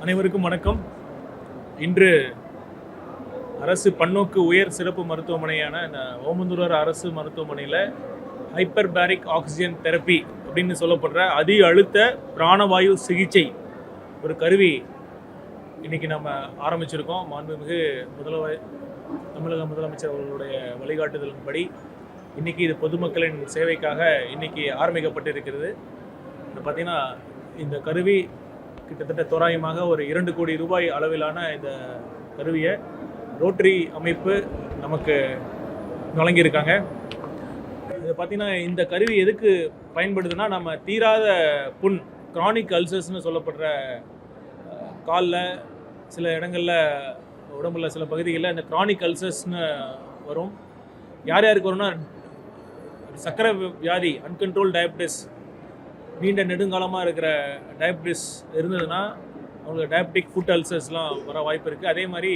அனைவருக்கும் வணக்கம். இன்று அரசு பன்னோக்கு உயர் சிறப்பு மருத்துவமனையான ஓமந்தூரார் அரசு மருத்துவமனையில் ஹைப்பர்பாரிக் ஆக்சிஜன் தெரப்பி அப்படின்னு சொல்லப்படுற அதிக அழுத்த பிராணவாயு சிகிச்சை ஒரு கருவி இன்றைக்கி நம்ம ஆரம்பிச்சிருக்கோம். மாண்புமிகு தமிழக முதலமைச்சர் அவர்களுடைய வழிகாட்டுதலின்படி இன்றைக்கி இது பொதுமக்களின் சேவைக்காக இன்றைக்கி ஆரம்பிக்கப்பட்டிருக்கிறது. பார்த்திங்கன்னா இந்த கருவி கிட்டத்தட்ட தோராயமாக ஒரு 2 கோடி ரூபாய் அளவிலான இந்த கருவியை ரோட்டரி அமைப்பு நமக்கு வழங்கியிருக்காங்க. இது பார்த்திங்கன்னா இந்த கருவி எதுக்கு பயன்படுதுன்னா, நம்ம தீராத புண் க்ரானிக் அல்சர்ஸ்னு சொல்லப்படுற காலில் சில இடங்களில் உடம்புல சில பகுதிகளில் இந்த க்ரானிக் அல்சர்ஸ்னு வரும். யார் யாருக்கு வரும்னா, சர்க்கரை வியாதி, அன்கண்ட்ரோல் டயபிட்டிஸ், நீண்ட நெடுங்காலமாக இருக்கிற டயபிட்டிஸ் இருந்ததுன்னா அவங்களுக்கு டயபெட்டிக் ஃபுட் அல்சர்ஸ்லாம் வர வாய்ப்பு இருக்குது. அதே மாதிரி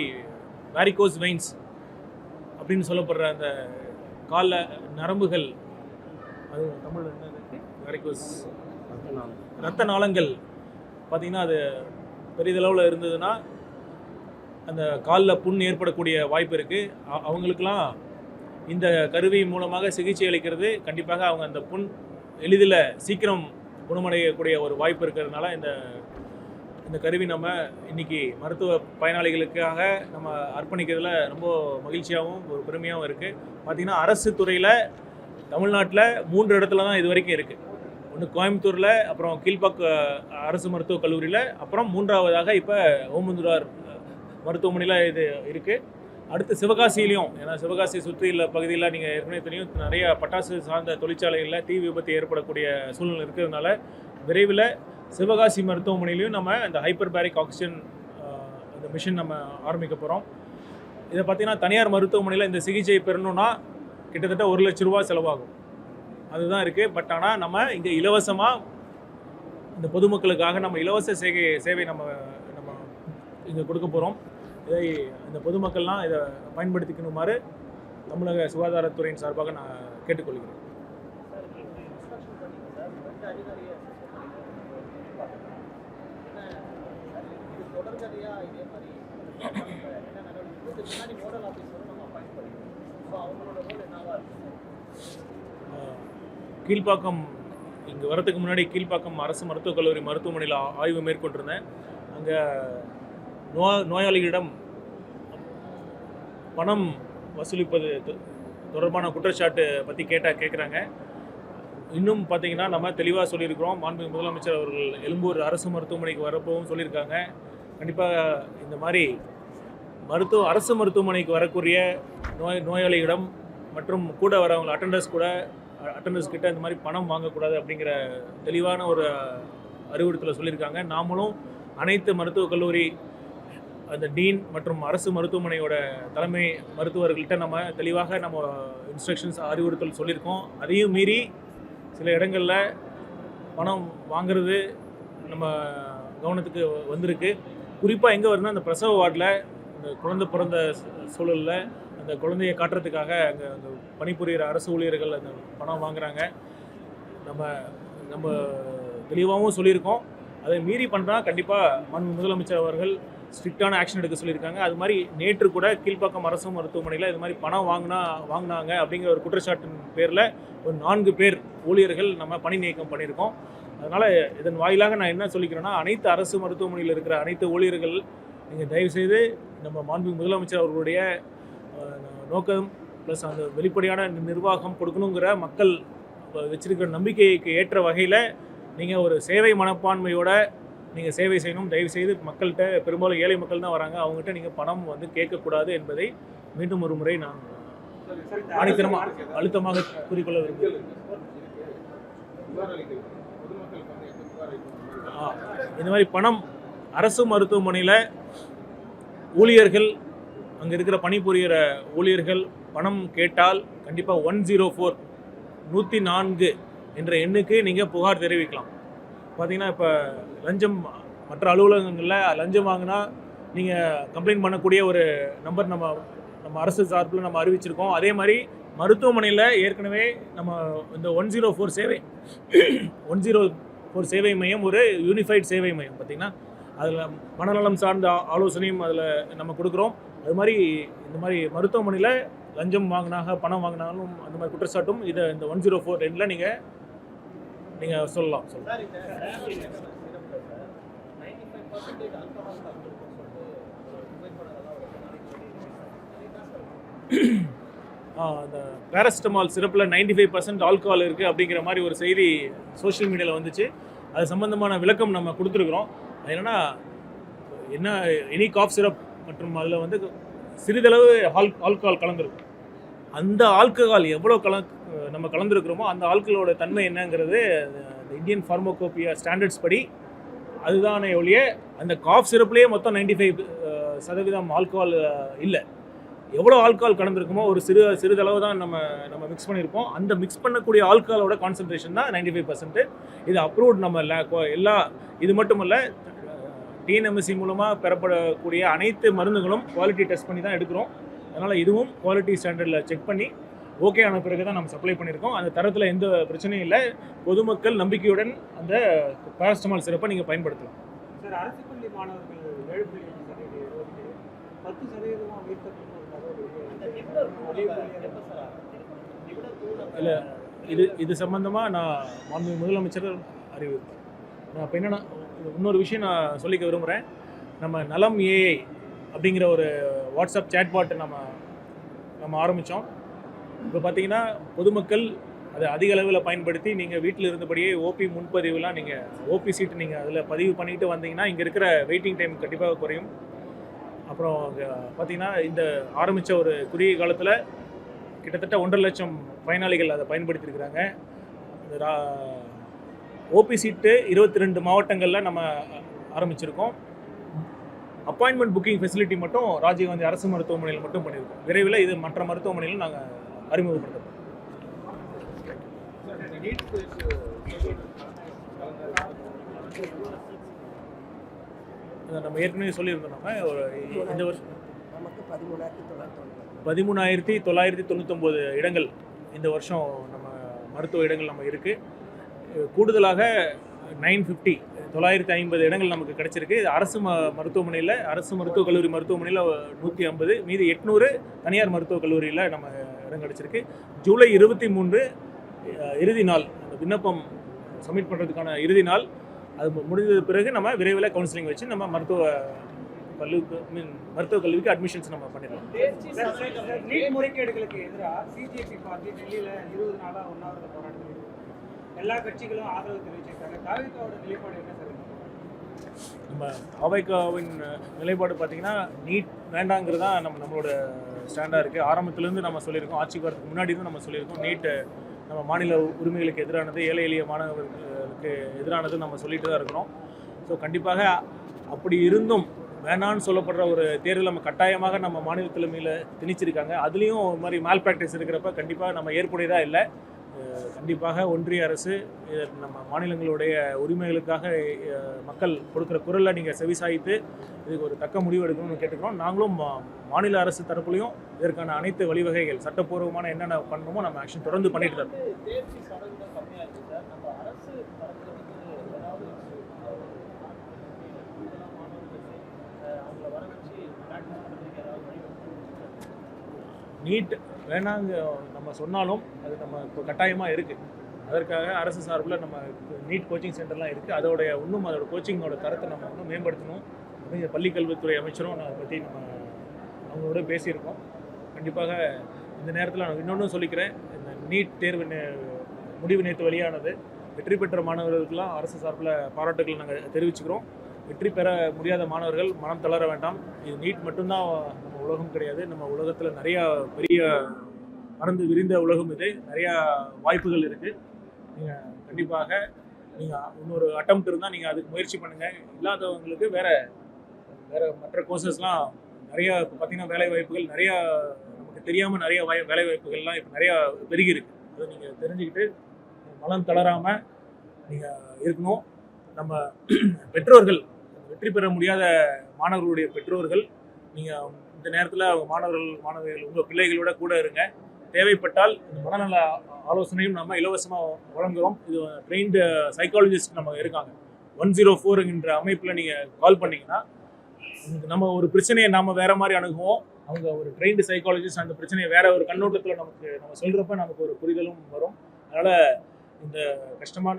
வேரிகோஸ் வெயின்ஸ் அப்படின்னு சொல்லப்படுற அந்த காலில் நரம்புகள், அது தமிழ் என்ன வேரிகோஸ் ரத்த நாளங்கள் பார்த்திங்கன்னா அது பெரிதளவில் இருந்ததுன்னா அந்த காலில் புண் ஏற்படக்கூடிய வாய்ப்பு இருக்குது. அவங்களுக்கெல்லாம் இந்த கருவி மூலமாக சிகிச்சை அளிக்கிறது கண்டிப்பாக அவங்க அந்த புண் எளிதில் சீக்கிரம் குணமடையக்கூடிய ஒரு வாய்ப்பு இருக்கிறதுனால இந்த கருவி நம்ம இன்றைக்கி மருத்துவ பயனாளிகளுக்காக நம்ம அர்ப்பணிக்கிறதுல ரொம்ப மகிழ்ச்சியாகவும் ஒரு பெருமையாகவும் இருக்குது. பார்த்திங்கன்னா அரசு துறையில் தமிழ்நாட்டில் 3 இடத்துல தான் இது வரைக்கும் இருக்குது. ஒன்று கோயம்புத்தூரில், அப்புறம் கீழ்பாக்க அரசு மருத்துவக் கல்லூரியில், அப்புறம் 3ஆவதாக இப்போ ஓமந்தூரார் மருத்துவமனையில் இது இருக்குது. அடுத்து சிவகாசியிலையும், ஏன்னா சிவகாசி சுற்றியுள்ள பகுதியில் நீங்கள் ஏற்கனவே தெரியும், நிறைய பட்டாசு சார்ந்த தொழிற்சாலைகளில் தீ விபத்து ஏற்படக்கூடிய சூழ்நிலை இருக்கிறதுனால விரைவில் சிவகாசி மருத்துவமனையிலையும் நம்ம இந்த ஹைப்பர்பாரிக் ஆக்சிஜன் இந்த மிஷின் நம்ம ஆரம்பிக்க போகிறோம். இதை பார்த்திங்கன்னா தனியார் மருத்துவமனையில் இந்த சிகிச்சை பெறணுன்னா கிட்டத்தட்ட 1 லட்ச ரூபா செலவாகும். அதுதான் இருக்குது. பட் ஆனால் நம்ம இங்கே இலவசமாக இந்த பொதுமக்களுக்காக நம்ம இலவச சேவை நம்ம இங்கே கொடுக்க போகிறோம். இதை இந்த பொதுமக்கள்லாம் இதை பயன்படுத்திக்கணுமாறு தமிழக சுகாதாரத்துறையின் சார்பாக நான் கேட்டுக்கொள்கிறேன். கீழ்ப்பாக்கம் இங்கே வரதுக்கு முன்னாடி கீழ்ப்பாக்கம் அரசு மருத்துவக் கல்லூரி மருத்துவமனையில் ஆய்வு மேற்கொண்டிருந்தேன். அங்கே நோயாளிகளிடம் பணம் வசூலிப்பது தொடர்பான குற்றச்சாட்டு பற்றி கேட்குறாங்க. இன்னும் பார்த்திங்கன்னா நம்ம தெளிவாக சொல்லியிருக்கிறோம். மாண்புமிகு முதலமைச்சர் அவர்கள் எழும்பூர் அரசு மருத்துவமனைக்கு வரப்போவும் சொல்லியிருக்காங்க. கண்டிப்பாக இந்த மாதிரி அரசு மருத்துவமனைக்கு வரக்கூடிய நோயாளிகளிடம் மற்றும் கூட வரவங்க அட்டண்டர்ஸ் கிட்ட இந்த மாதிரி பணம் வாங்கக்கூடாது அப்படிங்கிற தெளிவான ஒரு அறிவுறுத்தலை சொல்லியிருக்காங்க. நாமளும் அனைத்து மருத்துவக் கல்லூரி அந்த டீன் மற்றும் அரசு மருத்துவமனையோட தலைமை மருத்துவர்கள்ட்ட நம்ம தெளிவாக நம்ம இன்ஸ்ட்ரக்ஷன்ஸ் அறிவுறுத்தல் சொல்லியிருக்கோம். அதையும் மீறி சில இடங்களில் பணம் வாங்கிறது நம்ம கவனத்துக்கு வந்திருக்கு. குறிப்பாக எங்கே வருதுன்னா, அந்த பிரசவ வார்டில் இந்த குழந்தை பிறந்த சூழலில் அந்த குழந்தையை காட்டுறதுக்காக அங்கே அந்த பணிபுரிகிற அரசு ஊழியர்கள் அந்த பணம் வாங்குகிறாங்க. நம்ம தெளிவாகவும் சொல்லியிருக்கோம். அதை மீறி பண்ணுறால் கண்டிப்பாக முதலமைச்சர் அவர்கள் ஸ்ட்ரிக்டான ஆக்ஷன் எடுக்க சொல்லியிருக்காங்க. அது மாதிரி நேற்று கூட கீழ்ப்பாக்கம் அரசு மருத்துவமனையில் இது மாதிரி பணம் வாங்கினாங்க அப்படிங்கிற ஒரு குற்றச்சாட்டின் பேரில் ஒரு 4 பேர் ஊழியர்கள் நம்ம பணி நீக்கம் பண்ணியிருக்கோம். அதனால் இதன் வாயிலாக நான் என்ன சொல்லிக்கிறேன்னா, அனைத்து அரசு மருத்துவமனையில் இருக்கிற அனைத்து ஊழியர்கள் நீங்கள் தயவுசெய்து நம்ம மாண்புமிகு முதலமைச்சர் அவர்களுடைய நோக்கம் ப்ளஸ் அந்த வெளிப்படையான நிர்வாகம் கொடுக்கணுங்கிற மக்கள் வச்சிருக்கிற நம்பிக்கைக்கு ஏற்ற வகையில் நீங்கள் ஒரு சேவை மனப்பான்மையோட நீங்கள் சேவை செய்யணும். தயவுசெய்து மக்கள்கிட்ட, பெரும்பாலும் ஏழை மக்கள் தான் வராங்க, அவங்ககிட்ட நீங்கள் பணம் கேட்கக்கூடாது என்பதை மீண்டும் ஒரு முறை நான் அழுத்தமாக கூறிக்கொள்ள விரும்புகிறேன். இந்த மாதிரி பணம் அரசு மருத்துவமனையில் ஊழியர்கள், அங்கே இருக்கிற பணிபுரிகிற ஊழியர்கள் பணம் கேட்டால் கண்டிப்பாக 104 என்ற எண்ணுக்கு நீங்கள் புகார் தெரிவிக்கலாம். பார்த்திங்கன்னா இப்போ லஞ்சம் மற்ற அலுவலகங்களில் லஞ்சம் வாங்கினா நீங்கள் கம்ப்ளைண்ட் பண்ணக்கூடிய ஒரு நம்பர் நம்ம அரசு சார்பில் நம்ம அறிவிச்சிருக்கோம். அதே மாதிரி மருத்துவமனையில் ஏற்கனவே நம்ம இந்த 104 சேவை மையம் ஒரு யூனிஃபைட் சேவை மையம் பார்த்திங்கன்னா அதில் மனநலம் சார்ந்த ஆலோசனையும் அதில் நம்ம கொடுக்குறோம். அது மாதிரி இந்த மாதிரி மருத்துவமனையில் லஞ்சம் வாங்கினாங்க, பணம் வாங்கினாலும் அந்த மாதிரி குற்றச்சாட்டும் இதை இந்த 104 எண்ணில் நீங்கள் சொல்லலாம். அந்த பேராசிட்டமால் சிறப்பில் 95% ஆல்கஹால் இருக்குது அப்படிங்கிற மாதிரி ஒரு செய்தி சோஷியல் மீடியாவில் வந்துச்சு. அது சம்மந்தமான விளக்கம் நம்ம கொடுத்துருக்குறோம். அது என்ன எனி காஃப் சிரப் மற்றும் அதில் வந்து சிறிதளவு ஆல்கஹால் கலந்துருக்கும். அந்த ஆல்கஹால் எவ்வளோ நம்ம கலந்துருக்கிறோமோ அந்த ஆல்கஹாலோட தன்மை என்னங்கிறது இந்தியன் ஃபார்மோகோபியா ஸ்டாண்டர்ட்ஸ் படி அதுதானே ஒழிய அந்த காஃப் சிரப்லேயே மொத்தம் 95% ஆல்கஹால் இல்லை. எவ்வளோ ஆல்கஹால் கலந்துருக்குமோ ஒரு சிறிதளவு தான் நம்ம மிக்ஸ் பண்ணியிருப்போம். அந்த மிக்ஸ் பண்ணக்கூடிய ஆல்கஹாலோட கான்சன்ட்ரேஷன் தான் 95%. இது அப்ரூவ்ட் நம்ம எல்லா இது மட்டுமல்ல, டிஎன்எம்எஸ்சி மூலமாக பெறப்படக்கூடிய அனைத்து மருந்துகளும் குவாலிட்டி டெஸ்ட் பண்ணி தான் எடுக்கிறோம். அதனால் இதுவும் குவாலிட்டி ஸ்டாண்டர்டில் செக் பண்ணி ஓகே ஆன பிறகு தான் நம்ம சப்ளை பண்ணியிருக்கோம். அந்த தரத்தில் எந்த பிரச்சனையும் இல்லை. பொதுமக்கள் நம்பிக்கையுடன் அந்த பேராசிட்டமால் சிறப்பை நீங்கள் பயன்படுத்தலாம். சார், அரசு பள்ளி மாணவர்கள் 7.5% 10% இல்லை, இது சம்பந்தமாக நான் மாண்பு முதலமைச்சர் அறிவிப்பேன். நான் இப்போ என்னென்னா இன்னொரு விஷயம் நான் சொல்லிக்க விரும்புகிறேன். நம்ம நலம் ஏஐ அப்படிங்கிற ஒரு வாட்ஸ்அப் சேட்பாட்டை நம்ம ஆரம்பித்தோம். இப்போ பார்த்தீங்கன்னா பொதுமக்கள் அதை அதிக அளவில் பயன்படுத்தி நீங்கள் வீட்டில் இருந்தபடியே ஓபி முன்பதிவுலாம் நீங்கள் ஓபி சீட்டு நீங்கள் அதில் பதிவு பண்ணிட்டு வந்தீங்கன்னா இங்கே இருக்கிற வெயிட்டிங் டைம் கண்டிப்பாக குறையும். அப்புறம் பார்த்தீங்கன்னா இந்த ஆரம்பித்த ஒரு குறுகிய காலத்தில் கிட்டத்தட்ட 1.5 லட்சம் பயனாளிகள் அதை பயன்படுத்தியிருக்கிறாங்க. ஓபி சீட்டு 22 மாவட்டங்களில் நம்ம ஆரம்பிச்சிருக்கோம். அப்பாயின்மெண்ட் புக்கிங் ஃபெசிலிட்டி மட்டும் ராஜீவ்காந்தி அரசு மருத்துவமனையில் மட்டும் பண்ணியிருக்கோம். விரைவில் இது மற்ற மருத்துவமனையில் நாங்கள் அறிமுகப்படுத்தப்போம். நம்ம ஏற்கனவே சொல்லியிருந்தோம். நம்ம இந்த வருஷம் 13,999 இடங்கள் இந்த வருஷம் நம்ம மருத்துவ இடங்கள் நம்ம இருக்குது. கூடுதலாக 950 இடங்கள் நமக்கு கிடைச்சிருக்கு. இது அரசு மருத்துவமனையில், அரசு மருத்துவக் கல்லூரி மருத்துவமனையில் 150, மீதி 800 தனியார் மருத்துவக் கல்லூரியில் நம்ம இடம் கிடைச்சிருக்கு. ஜூலை 23 இறுதி நாள், அந்த விண்ணப்பம் சப்மிட் பண்ணுறதுக்கான இறுதி நாள். அது முடிஞ்சது பிறகு நம்ம விரைவில் கவுன்சிலிங் வச்சு நம்ம மருத்துவக் கல்விக்கு அட்மிஷன்ஸ் நம்ம பண்ணிடலாம். நீட் முறைகேடுகளுக்கு எதிராக சிஜேபி பார்ட்டி டெல்லியில் 20 நாளாக உண்ணாவிரத போராட்டம் எல்லா கட்சிகளும் ஆதரவு தெரிவிச்சிருக்காங்க. தாவேகாவோட நிலைப்பாடு என்ன சார்? நம்ம தாவேகாவின் நிலைப்பாடு பார்த்தீங்கன்னா நீட் வேண்டாங்கிறது தான் நம்மளோட ஸ்டாண்டாக இருக்குது. ஆரம்பத்துலேருந்து நம்ம சொல்லியிருக்கோம், ஆட்சிக்கு வரதுக்கு முன்னாடி தான் நம்ம சொல்லியிருக்கோம். நீட்டு நம்ம மாநில உரிமைகளுக்கு எதிரானது, ஏழை எளிய மாணவர்களுக்கு எதிரானது நம்ம சொல்லிட்டு தான் இருக்கிறோம். ஸோ கண்டிப்பாக அப்படி இருந்தும் வேணான்னு சொல்லப்படுற ஒரு தேர்தல் நம்ம கட்டாயமாக நம்ம மாநில தலைமையில் திணிச்சிருக்காங்க. அதுலேயும் ஒரு மாதிரி மேல் ப்ராக்டிஸ் இருக்கிறப்ப கண்டிப்பாக நம்ம ஏற்புடையதாக இல்லை. கண்டிப்பாக ஒன்றிய அரசு நம்ம மாநிலங்களுடைய உரிமைகளுக்காக மக்கள் கொடுக்குற குரலை நீங்கள் செவிசாய்த்து இதுக்கு ஒரு தக்க முடிவு எடுக்கணும்னு கேட்டுக்கிறோம். நாங்களும் மாநில அரசு தரப்புலையும் இதற்கான அனைத்து வழிவகைகள் சட்டப்பூர்வமான என்னென்ன பண்ணணுமோ நம்ம ஆக்ஷன் தொடர்ந்து பண்ணிட்டு தான் நீட் வேணாங்க நம்ம சொன்னாலும் அது நம்ம இப்போ கட்டாயமாக இருக்குது. அதற்காக அரசு சார்பில் நம்ம நீட் கோச்சிங் சென்டர்லாம் இருக்குது. அதோட கோச்சிங்கோட தரத்தை நம்ம இன்னும் மேம்படுத்தணும் அப்படின்னு பள்ளிக்கல்வித்துறை அமைச்சரும் அதை பற்றி நம்ம அவங்களோட பேசியிருக்கோம். கண்டிப்பாக இந்த நேரத்தில் நான் இன்னொன்றும் சொல்லிக்கிறேன். இந்த நீட் தேர்வு முடிவு நேற்று வெளியானது. வெற்றி பெற்ற மாணவர்களுக்கெல்லாம் அரசு சார்பில் பாராட்டுகள் நாங்கள் தெரிவிச்சுக்கிறோம். வெற்றி பெற முடியாத மாணவர்கள் மனம் தளர வேண்டாம். இது நீட் மட்டும்தான் நம்ம உலகம் கிடையாது. நம்ம உலகத்தில் நிறையா பெரிய பறந்து விரிந்த உலகம் இது. நிறையா வாய்ப்புகள் இருக்குது. நீங்கள் கண்டிப்பாக இன்னொரு அட்டெம்ப்ட் இருந்தால் நீங்கள் அதுக்கு முயற்சி பண்ணுங்கள். இல்லாதவங்களுக்கு வேறு மற்ற கோர்சஸ்லாம் நிறையா இப்போ பார்த்திங்கன்னா வேலை வாய்ப்புகள் நிறையா நமக்கு தெரியாமல் நிறைய வேலை வாய்ப்புகள்லாம் இப்போ நிறையா பெருகி இருக்குது. அதை நீங்கள் தெரிஞ்சுக்கிட்டு மனம் தளராமல் நீங்கள் இருக்கணும். நம்ம பெற்றோர்கள், வெற்றி பெற முடியாத மாணவர்களுடைய பெற்றோர்கள், நீங்கள் இந்த நேரத்தில் மாணவர்கள் உங்கள் பிள்ளைகளோட கூட இருங்க. தேவைப்பட்டால் இந்த மனநல ஆலோசனையும் நம்ம இலவசமாக வழங்குகிறோம். இது ட்ரெயின்டு சைக்காலஜிஸ்ட் நம்ம இருக்காங்க. 104 அமைப்பில் நீங்கள் கால் பண்ணீங்கன்னா நம்ம ஒரு பிரச்சனையை நாம வேற மாதிரி அணுகுவோம். அவங்க ஒரு ட்ரெயின்டு சைக்காலஜிஸ்ட் அந்த பிரச்சனையை வேற ஒரு கண்ணோட்டத்தில் நம்ம சொல்றப்ப நமக்கு ஒரு புரிதலும் வரும். அதனால இந்த கஷ்டமான,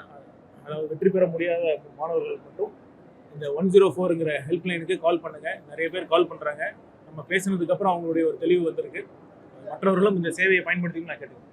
அதாவது வெற்றி பெற முடியாத மாணவர்கள் மட்டும் இந்த 104 ஹெல்ப்லைனுக்கு கால் பண்ணுங்க. நிறைய பேர் கால் பண்றாங்க. நம்ம பேசினதுக்கு அப்புறம் அவங்களுடைய ஒரு தெளிவு வந்திருக்கு. மற்றவர்களும் இந்த சேவையை பயன்படுத்திக்கணும்னு நான் கேட்டுக்கிறேன்.